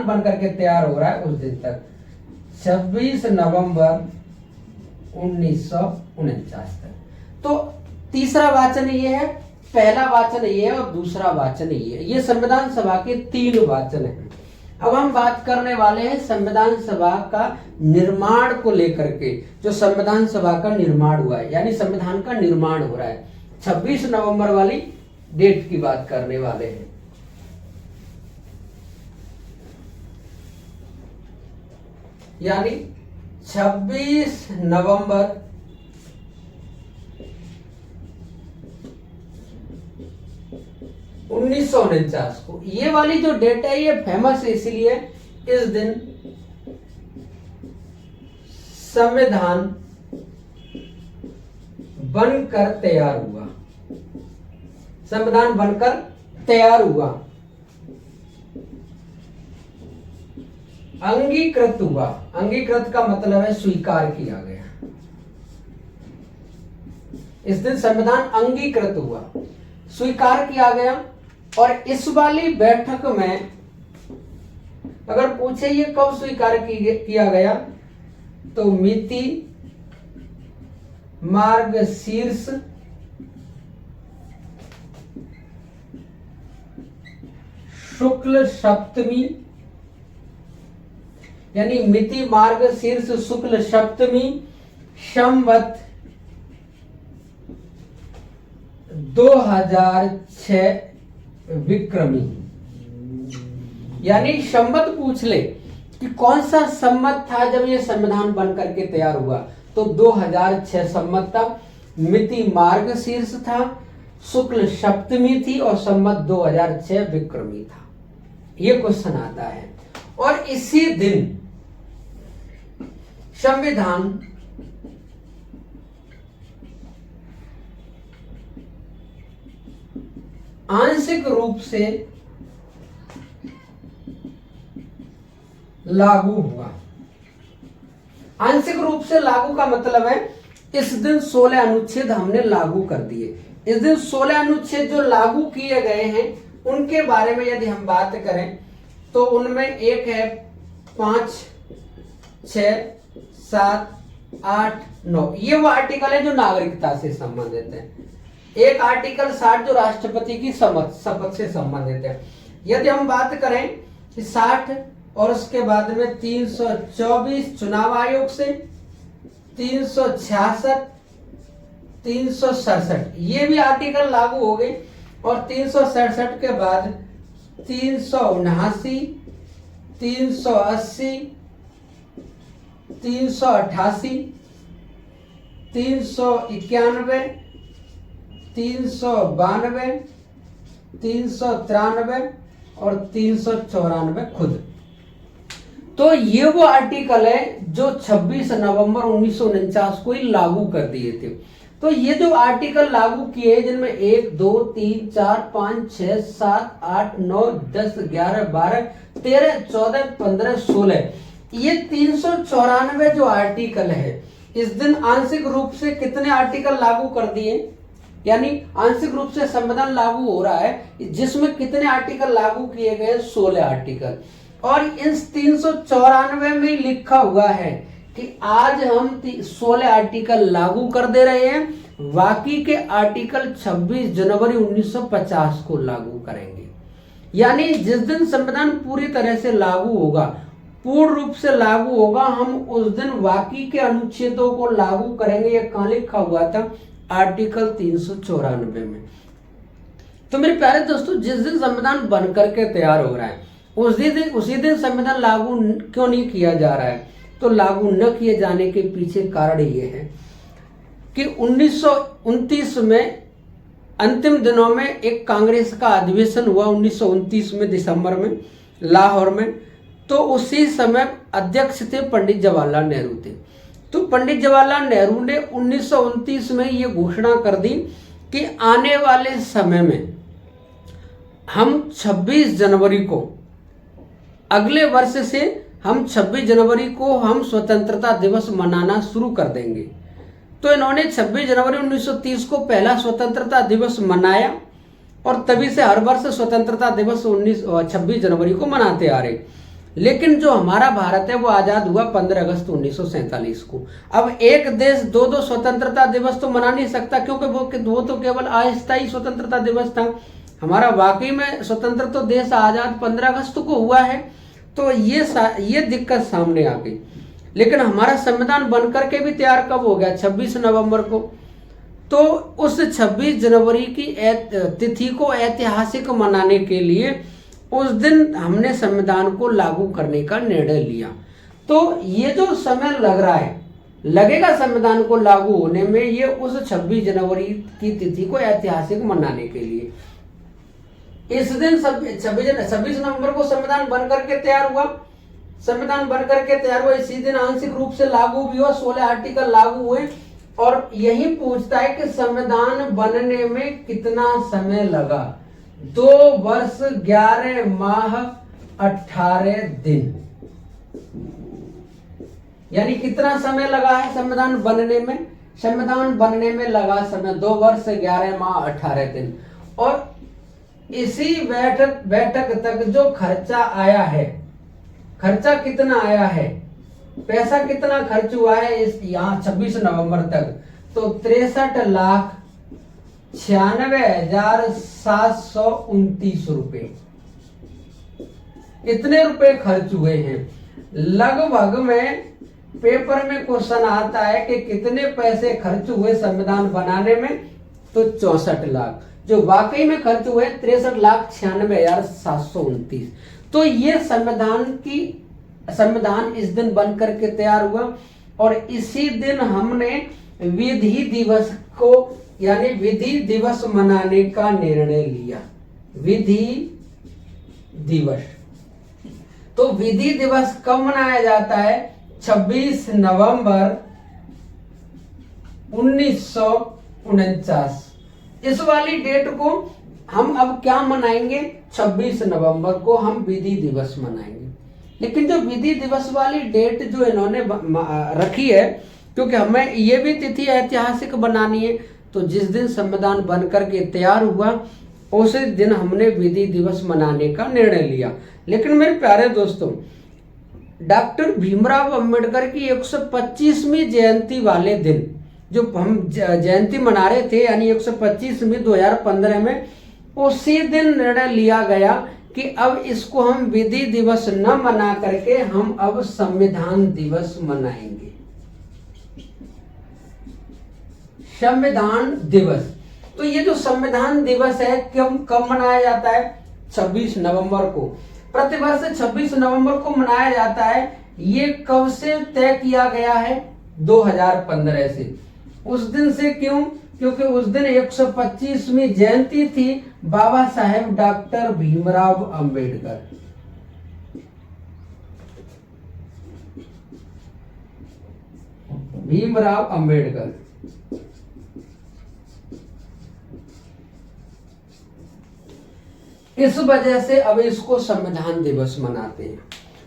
बन करके तैयार हो रहा है उस दिन तक 26 नवंबर 1949 तक। तो तीसरा वाचन ये है, पहला वाचन ये है और दूसरा वाचन ये है। ये संविधान सभा के 3 वाचन हैं। अब हम बात करने वाले हैं संविधान सभा का निर्माण को लेकर के। जो संविधान सभा का निर्माण हुआ है, यानी संविधान का निर्माण हो रहा है, 26 नवंबर वाली डेट की बात करने वाले हैं। यानी 26 नवंबर 1949 को। ये वाली जो डेट है ये फेमस है, इसलिए इस दिन संविधान बनकर तैयार हुआ। संविधान बनकर तैयार हुआ, अंगीकृत हुआ। अंगीकृत का मतलब है स्वीकार किया गया। इस दिन संविधान अंगीकृत हुआ, स्वीकार किया गया। और इस वाली बैठक में अगर पूछे ये कब स्वीकार किया गया, तो मिति मार्गशीर्ष शुक्ल सप्तमी, यानी मिति मार्गशीर्ष शुक्ल सप्तमी संवत 2006 विक्रमी। यानी संवत पूछ ले कि कौन सा संवत था जब ये संविधान बन करके तैयार हुआ, तो 2006 संवत था। मिति मार्गशीर्ष था, शुक्ल सप्तमी थी और संवत 2006 विक्रमी था। ये क्वेश्चन आता है। और इसी दिन संविधान आंशिक रूप से लागू हुआ। आंशिक रूप से लागू का मतलब है इस दिन 16 अनुच्छेद हमने लागू कर दिए। इस दिन 16 अनुच्छेद जो लागू किए गए हैं उनके बारे में यदि हम बात करें तो उनमें एक है 5, 6, 7, 8, 9। ये वो आर्टिकल है जो नागरिकता से संबंधित है। एक आर्टिकल 60 जो राष्ट्रपति की शपथ से संबंधित है। यदि हम बात करें कि 60 और उसके बाद में 324 चुनाव आयोग से, 366, 367 ये भी आर्टिकल लागू हो गए। और 367 के बाद 379, 380, 388, 391, 392, 393 और 394 खुद। तो ये वो आर्टिकल है जो 26 नवंबर 1949 को ही लागू कर दिए थे। तो ये जो आर्टिकल लागू किए जिनमें 1, 2, 3, 4, 5, 6, 7, 8, 9, 10, 11, 12, 13, 14, 15, 16 ये 394 जो आर्टिकल है, इस दिन आंशिक रूप से कितने आर्टिकल लागू कर दिए, यानी आंशिक रूप से संविधान लागू हो रहा है जिसमें कितने आर्टिकल लागू किए गए, 16 आर्टिकल। और इन 394 में लिखा हुआ है कि आज हम 16 आर्टिकल लागू कर दे रहे हैं, बाकी के आर्टिकल 26 जनवरी 1950 को लागू करेंगे। यानी जिस दिन संविधान पूरी तरह से लागू होगा, पूर्ण रूप से लागू होगा, हम उस दिन बाकी के अनुच्छेदों को लागू करेंगे। ये कहाँ लिखा हुआ था, आर्टिकल 394 में। तो मेरे प्यारे दोस्तों, जिस दिन संविधान बन करके तैयार हो रहा है उसी दिन संविधान लागू क्यों नहीं किया जा रहा है? तो लागू न किए जाने के पीछे कारण ये है कि 1929 में अंतिम दिनों में एक कांग्रेस का अधिवेशन हुआ 1929 में दिसंबर में लाहौर में। तो उसी समय अध्यक्ष थे पंडित जवाहरलाल नेहरू थे। तो पंडित जवाहरलाल नेहरू ने 1929 में ये घोषणा कर दी कि आने वाले समय में हम 26 जनवरी को, अगले वर्ष से हम 26 जनवरी को हम स्वतंत्रता दिवस मनाना शुरू कर देंगे। तो इन्होंने 26 जनवरी 1930 को पहला स्वतंत्रता दिवस मनाया और तभी से हर वर्ष स्वतंत्रता दिवस 26 जनवरी को मनाते आ रहे। लेकिन जो हमारा भारत है वो आज़ाद हुआ 15 अगस्त 1947 को। अब एक देश दो स्वतंत्रता दिवस तो मना नहीं सकता, क्योंकि वो तो केवल अस्थायी स्वतंत्रता दिवस था। हमारा वाकई में स्वतंत्र तो देश आज़ाद 15 अगस्त को हुआ है। तो ये दिक्कत सामने आ गई। लेकिन हमारा संविधान बनकर के भी तैयार कब हो गया? 26 नवंबर को। तो उस 26 जनवरी की तिथि को ऐतिहासिक मनाने के लिए उस दिन हमने संविधान को लागू करने का निर्णय लिया। तो ये जो समय लग रहा है, लगेगा संविधान को लागू होने में, ये उस 26 जनवरी की तिथि को ऐतिहासिक मनाने के लिए। इस दिन 26 नवंबर को संविधान बनकर के तैयार हुआ। संविधान बनकर के तैयार हुआ, इसी दिन आंशिक रूप से लागू भी हुआ, 16 आर्टिकल लागू हुए। और यही पूछता है कि संविधान बनने में कितना समय लगा? 2 वर्ष 11 माह 18 दिन, यानी कितना समय लगा है संविधान बनने में? संविधान बनने में लगा समय 2 वर्ष 11 माह 18 दिन। और इसी बैठक तक जो खर्चा आया है, खर्चा कितना आया है, पैसा कितना खर्च हुआ है इस यहाँ 26 नवंबर तक? तो 63,96,729 रुपए, इतने रुपए खर्च हुए हैं। लगभग में पेपर में क्वेश्चन आता है कि कितने पैसे खर्च हुए संविधान बनाने में? तो 64 लाख। जो वाकई में खर्च हुए 63,96,729। तो ये संविधान इस दिन बन करके तैयार हुआ। और इसी दिन हमने विधि दिवस को, यानी विधि दिवस मनाने का निर्णय लिया। विधि दिवस, तो विधि दिवस कब मनाया जाता है? 26 नवंबर 1949। इस वाली डेट को हम अब क्या मनाएंगे? 26 नवंबर को हम विधि दिवस मनाएंगे। लेकिन जो विधि दिवस वाली डेट जो इन्होंने रखी है, क्योंकि हमें ये भी तिथि ऐतिहासिक बनानी है, तो जिस दिन संविधान बनकर के तैयार हुआ उसी दिन हमने विधि दिवस मनाने का निर्णय लिया। लेकिन मेरे प्यारे दोस्तों, डॉक्टर भीमराव अंबेडकर की 125वीं जयंती वाले दिन जो हम जयंती मना रहे थे, यानी 125वीं 2015 में, उसी दिन निर्णय लिया गया कि अब इसको हम विधि दिवस न मना करके हम अब संविधान दिवस मनाएंगे। संविधान दिवस, तो ये जो संविधान दिवस है कब मनाया जाता है? 26 नवंबर को। प्रतिवर्ष 26 नवंबर को मनाया जाता है। ये कब से तय किया गया है? 2015 से। उस दिन से क्यों? क्योंकि उस दिन 125वीं जयंती थी बाबा साहेब डॉक्टर भीमराव अंबेडकर। भीमराव अंबेडकर। इस वजह से अब इसको संविधान दिवस मनाते हैं।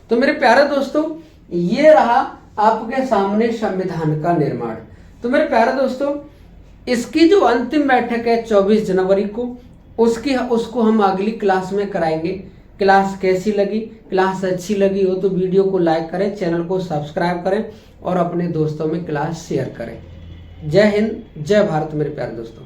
तो मेरे प्यारे दोस्तों, ये रहा आपके सामने संविधान का निर्माण। तो मेरे प्यारे दोस्तों, इसकी जो अंतिम बैठक है 24 जनवरी को, उसको हम अगली क्लास में कराएंगे। क्लास कैसी लगी? क्लास अच्छी लगी हो तो वीडियो को लाइक करें, चैनल को सब्सक्राइब करें और अपने दोस्तों में क्लास शेयर करें। जय हिंद, जय भारत मेरे प्यारे दोस्तों।